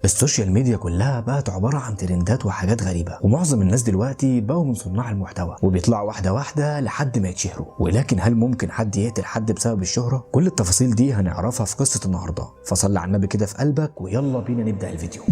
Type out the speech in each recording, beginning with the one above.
السوشيال ميديا كلها بقت عبارة عن ترندات وحاجات غريبة، ومعظم الناس دلوقتي بقوا من صناع المحتوى وبيطلعوا واحدة واحدة لحد ما يتشهروا. ولكن هل ممكن حد يقتل حد بسبب الشهرة؟ كل التفاصيل دي هنعرفها في قصة النهاردة، فصل على النبي كده في قلبك ويلا بينا نبدأ الفيديو.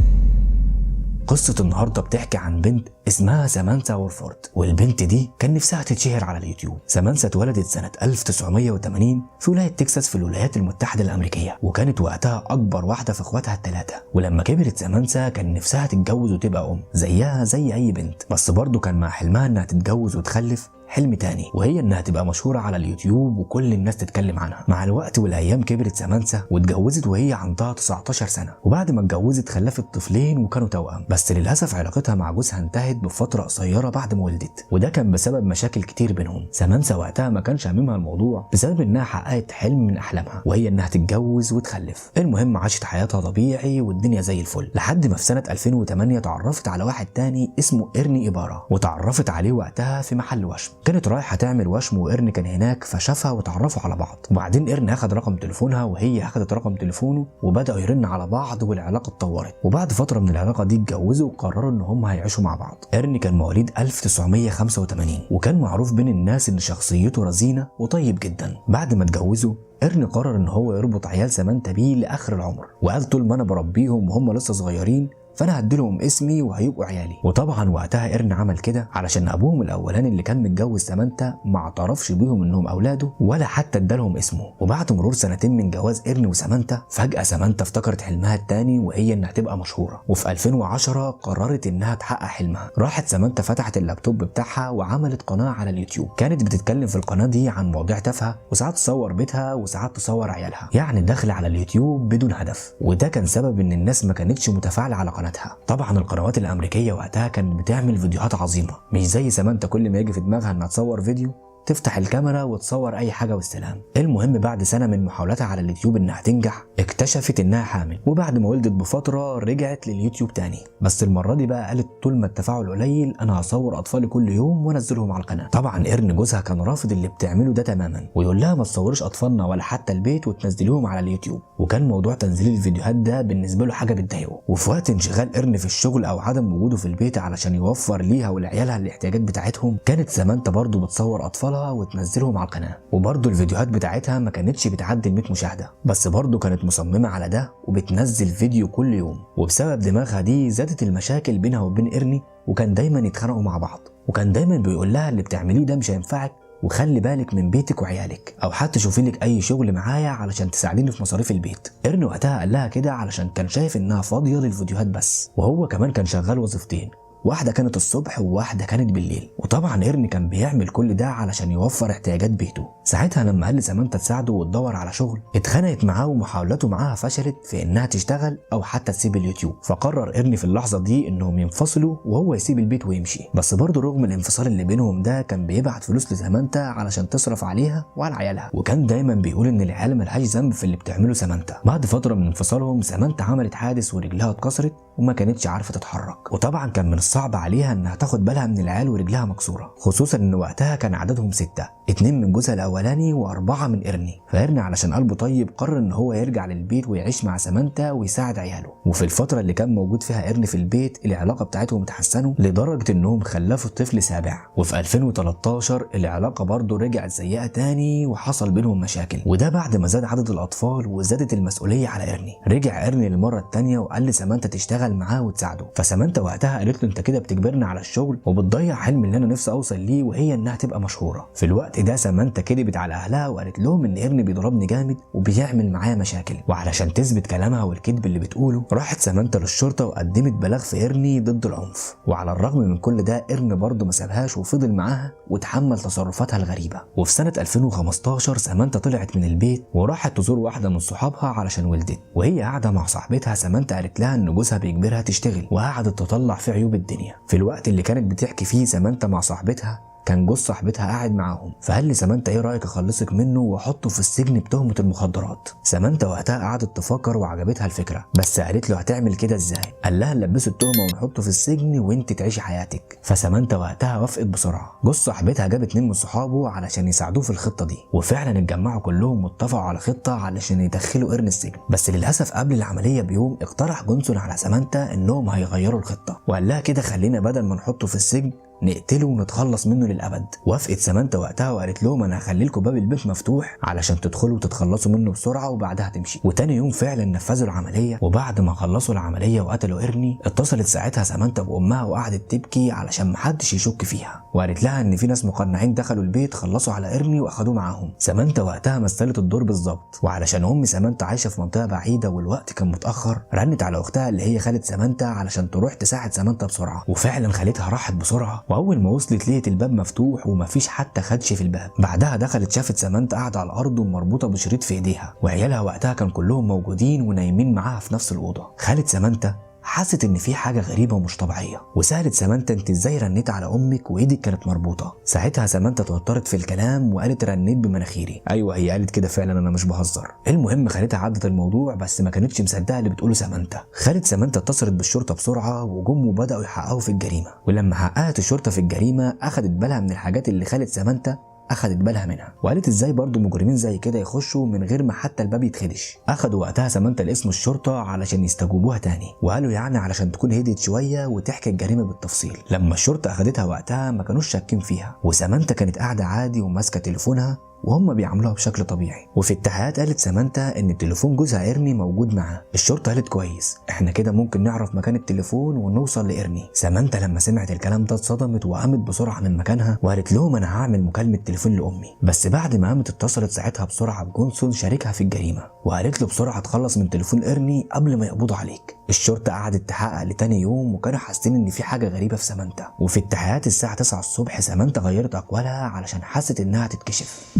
قصة النهاردة بتحكي عن بنت اسمها سامانثا وورفورد، والبنت دي كان نفسها تتشهر على اليوتيوب. سامانثا اتولدت سنة 1980 في ولاية تكساس في الولايات المتحدة الأمريكية، وكانت وقتها أكبر واحدة في اخواتها الثلاثة. ولما كبرت سامانثا كان نفسها تتجوز وتبقى أم زيها زي أي بنت، بس برضه كان مع حلمها إنها تتجوز وتخلف حلم تاني، وهي انها تبقى مشهوره على اليوتيوب وكل الناس تتكلم عنها. مع الوقت والايام كبرت سامانثا واتجوزت وهي عندها 19 سنه، وبعد ما اتجوزت خلفت طفلين وكانوا توأم. بس للاسف علاقتها مع جوزها انتهت بفتره قصيره بعد ما ولدت، وده كان بسبب مشاكل كتير بينهم. سامانثا وقتها ما كانش هاممها الموضوع بسبب انها حققت حلم من احلامها، وهي انها تتجوز وتخلف. المهم عاشت حياتها طبيعي والدنيا زي الفل، لحد ما في سنه 2008 تعرفت على واحد تاني اسمه إيرني إيبارا، وتعرفت عليه وقتها في محل وشم. كانت رايحه تعمل وشم وإيرني كان هناك، فشافها وتعرفوا على بعض. وبعدين إيرني اخذ رقم تليفونها وهي اخذت رقم تليفونه، وبداوا يرنوا على بعض والعلاقه اتطورت. وبعد فتره من العلاقه دي اتجوزوا وقرروا ان هم هيعيشوا مع بعض. إيرني كان مواليد 1985، وكان معروف بين الناس ان شخصيته رزينه وطيب جدا. بعد ما اتجوزوا إيرني قرر ان هو يربط عيال سامانثا بيه لاخر العمر، وقال طول ما انا بربيهم وهم لسه صغيرين فانا هديلهم اسمي وهيبقوا عيالي. وطبعا وقتها إيرني عمل كده علشان ابوهم الاولاني اللي كان متجوز سامانثا ما اعترفش بيهم انهم اولاده ولا حتى ادالهم اسمه. وبعد مرور سنتين من جواز إيرني وسامانثا، فجأة سامانثا افتكرت حلمها التاني وهي انها تبقى مشهورة، وفي 2010 قررت انها تحقق حلمها. راحت سامانثا فتحت اللابتوب بتاعها وعملت قناة على اليوتيوب. كانت بتتكلم في القناة دي عن مواضيع تافهة، وساعات تصور بيتها وساعات تصور عيالها، يعني داخله على اليوتيوب بدون هدف. وده كان سبب ان الناس ما كانتش متفاعلة على قناتها. طبعا القنوات الامريكيه وقتها كانت بتعمل فيديوهات عظيمه، مش زي سامانثا كل ما يجي في دماغها انها تصور فيديو تفتح الكاميرا وتصور اي حاجه والسلام. المهم بعد سنه من محاولاتها على اليوتيوب انها تنجح، اكتشفت انها حامل، وبعد ما ولدت بفتره رجعت لليوتيوب تاني، بس المره دي بقى قالت طول ما التفاعل قليل انا هصور اطفالي كل يوم وانزلهم على القناه. طبعا إيرني جوزها كان رافض اللي بتعمله ده تماما، ويقول لها ما تصوريش اطفالنا ولا حتى البيت وتنزليهم على اليوتيوب. وكان موضوع تنزيل الفيديوهات ده بالنسبه له حاجه بتضايقه. وفي وقت انشغال إيرني في الشغل او عدم وجوده في البيت علشان يوفر ليها ولعيالها الاحتياجات بتاعتهم، كانت سامانثا برضه بتصور اطفالها وتنزلهم على القناه. وبرضه الفيديوهات بتاعتها ما كانتش بتعدي 100 مشاهده، بس برضه كانت مصممه على ده وبتنزل فيديو كل يوم. وبسبب دماغها دي زادت المشاكل بينها وبين إيرني، وكان دايما يتخانقوا مع بعض، وكان دايما بيقول لها اللي بتعمليه ده مش هينفعك، وخلي بالك من بيتك وعيالك، او حتى شوفي لك اي شغل معايا علشان تساعديني في مصاريف البيت. إيرني وقتها قال لها كده علشان كان شايف انها فاضيه للفيديوهات بس، وهو كمان كان شغال وظيفتين، واحدة كانت الصبح وواحدة كانت بالليل. وطبعا إيرني كان بيعمل كل ده علشان يوفر احتياجات بيته. ساعتها لما قال لسامانثا تساعده وتدور على شغل، اتخانقت معاه ومحاولاته معاها فشلت في انها تشتغل او حتى تسيب اليوتيوب. فقرر إيرني في اللحظة دي انهم ينفصلوا وهو يسيب البيت ويمشي. بس برضه رغم الانفصال اللي بينهم ده كان بيبعت فلوس لسامانثا علشان تصرف عليها وعلى عيالها، وكان دايما بيقول ان العيال ملهاش ذنب في اللي بتعمله سامانثا. بعد فترة من انفصالهم سامانثا عملت حادث ورجلها اتكسرت وما كانتش عارفة تتحرك، وطبعا كان من الصعب عليها انها تاخد بالها من العيال ورجلها مكسورة، خصوصا ان وقتها كان عددهم 6، 2 من جوزها الاولاني و4 من إيرني. فإيرني علشان قلبه طيب قرر ان هو يرجع للبيت ويعيش مع سامانثا ويساعد عياله. وفي الفترة اللي كان موجود فيها إيرني في البيت العلاقة بتاعتهم اتحسنوا لدرجة انهم خلفوا طفل سابع. وفي 2013 العلاقة برضه رجعت سيئة تاني وحصل بينهم مشاكل، وده بعد ما زاد عدد الاطفال وزادت المسؤولية على إيرني. رجع إيرني للمرة التانية وقال لسامانثا تشتغل معاه وتساعده. فسامانثا وقتها قالت له انت كده بتجبرنا على الشغل وبتضيع حلم اللي انا نفسي اوصل ليه، وهي انها تبقى مشهوره. في الوقت ده سامانثا كدبت على اهلها وقالت لهم ان إيرني بيضربني جامد وبيعمل معايا مشاكل، وعلشان تثبت كلامها والكذب اللي بتقوله راحت سامانثا للشرطه وقدمت بلاغ في إيرني ضد العنف. وعلى الرغم من كل ده إيرني برضه ما سابهاش وفضل معاها وتحمل تصرفاتها الغريبه. وفي سنه 2015 سامانثا طلعت من البيت وراحت تزور واحده من صحابها علشان ولدت، وهي قاعده مع صاحبتها سامانثا قالت لها ان جوزها بيجبرها تشتغل، وقعدت تطلع في عيوب الدنيا. في الوقت اللي كانت بتحكي فيه سامانثا مع صاحبتها كان جوز صاحبتها قاعد معاهم، فقال لي سامانتا ايه رايك اخلصك منه واحطه في السجن بتهمه المخدرات. سامانتا وقتها قعدت تفكر وعجبتها الفكره، بس قالت له هتعمل كده ازاي؟ قال لها نلبسه التهمه ونحطه في السجن وانت تعيشي حياتك. فسامانتا وقتها وافقت بسرعه. جوز صاحبتها جاب 2 من صحابه علشان يساعدوه في الخطه دي، وفعلا اتجمعوا كلهم واتفقوا على خطه علشان يدخلوا قرن السجن. بس للاسف قبل العمليه بيوم اقترح جونسون على سامانتا انهم هيغيروا الخطه، وقال لها كده خلينا بدل ما نحطه في السجن نقتله ونتخلص منه للابد. وافقت سامانتا وقتها وقالت لهم انا هخلي لكم باب البيت مفتوح علشان تدخلوا وتتخلصوا منه بسرعه وبعدها تمشي. وتاني يوم فعلا نفذوا العمليه، وبعد ما خلصوا العمليه وقتلوا إرني اتصلت ساعتها سامانتا بامها وقعدت تبكي علشان محدش يشك فيها، وقالت لها ان في ناس مقنعين دخلوا البيت خلصوا على إرني واخدوه معاهم. سامانتا وقتها مثلت الدور بالظبط، وعلشان ام سامانتا عايشه في منطقه بعيده والوقت كان متاخر رنت على اختها اللي هي خالة سامانتا علشان تروح تساعد سامانتا بسرعه. وفعلا خالتها راحت بسرعه، واول ما وصلت لقيت الباب مفتوح ومفيش حتى خدش في الباب. بعدها دخلت شافت سامانتا قاعده على الارض ومربوطه بشريط في ايديها، وعيالها وقتها كان كلهم موجودين ونايمين معاها في نفس الاوضه. خالة سامانتا حست ان في حاجه غريبه ومش طبيعيه، وسالت سامانتا انت ازاي رنيت على امك وايدك كانت مربوطه؟ ساعتها سامانتا توترت في الكلام وقالت رنيت بمناخيري. ايوه هي قالت كده فعلا، انا مش بهزر. المهم خالتها عدت الموضوع بس ما كانتش مصدقه اللي بتقوله سامانتا. خالة سامانتا اتصلت بالشرطه بسرعه وجم وبداوا يحققوا في الجريمه، ولما حققت الشرطه في الجريمه اخذت بالها من الحاجات اللي خالة سامانتا اخدت بالها منها، وقالت ازاي برضو مجرمين زي كده يخشوا من غير ما حتى الباب يتخدش. اخدوا وقتها سامانتا لاسم الشرطه علشان يستجوبوها تاني، وقالوا يعني علشان تكون هديت شويه وتحكي الجريمه بالتفصيل. لما الشرطه اخدتها وقتها ما كانوش شاكين فيها، وسامانتا كانت قاعده عادي وماسكه تليفونها وهم بيعملوها بشكل طبيعي. وفي التحقيقات قالت سامانتا ان تليفون جوزها إرني موجود معاه. الشرطه قالت كويس، احنا كده ممكن نعرف مكان التليفون ونوصل لإرني. سامانتا لما سمعت الكلام ده اتصدمت وقامت بسرعه من مكانها وقالت لهم انا هعمل مكالمه تليفون لامي. بس بعد ما قامت اتصلت ساعتها بسرعه بجونسون شريكها في الجريمه، وقالت له بسرعه تخلص من تليفون إرني قبل ما يقبضوا عليك. الشرطه قعدت تحقق لتاني يوم وكانوا حاسين ان في حاجه غريبه في سامانتا. وفي التحقيقات الساعه 9 الصبح سامانتا غيرت اقوالها علشان حست انها تتكشف.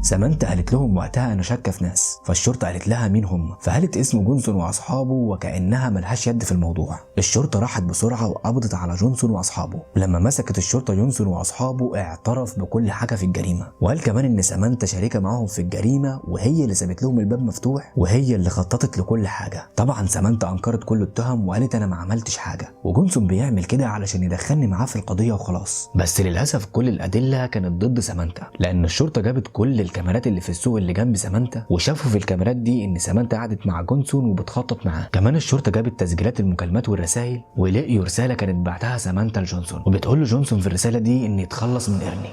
سامانتا قالت لهم وقتها انا شاكه في ناس، فالشرطه قالت لها مين هم؟ فقالت اسم جونسون واصحابه وكانها ملهاش يد في الموضوع. الشرطه راحت بسرعه وقبضت على جونسون واصحابه، ولما مسكت الشرطه جونسون واصحابه اعترف بكل حاجه في الجريمه، وقال كمان ان سامانتا شريكه معاهم في الجريمه وهي اللي سابت لهم الباب مفتوح وهي اللي خططت لكل حاجه. طبعا سامانتا انكرت كل التهم وقالت انا ما عملتش حاجه، وجونسون بيعمل كده علشان يدخلني معاه في القضيه وخلاص. بس للاسف كل الادله كانت ضد سامانتا، لان الشرطه جابت كل الكاميرات اللي في السوق اللي جنب سامانتا وشافوا في الكاميرات دي ان سامانتا قعدت مع جونسون وبتخطط معاه. كمان الشرطه جابت تسجيلات المكالمات والرسائل ولقيوا رساله كانت بعتها سامانتا لجونسون، وبتقول له جونسون في الرساله دي ان يتخلص من إرني.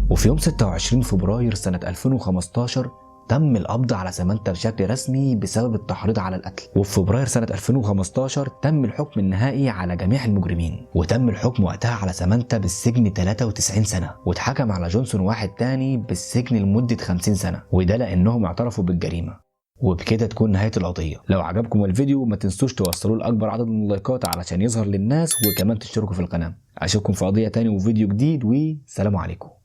وفي يوم 26 فبراير سنه 2015 تم القبض على سامانتا بشكل رسمي بسبب التحريض على القتل. وفي فبراير سنة 2015 تم الحكم النهائي على جميع المجرمين، وتم الحكم وقتها على سامانتا بالسجن 93 سنة، واتحكم على جونسون واحد تاني بالسجن لمدة 50 سنة، وده لأنهم اعترفوا بالجريمة. وبكده تكون نهاية القضية. لو عجبكم الفيديو ما تنسوش توصلوا لأكبر عدد من اللايكات علشان يظهر للناس، وكمان تشتركوا في القناة. أشوفكم في قضية تاني وفيديو جديد، والسلام عليكم.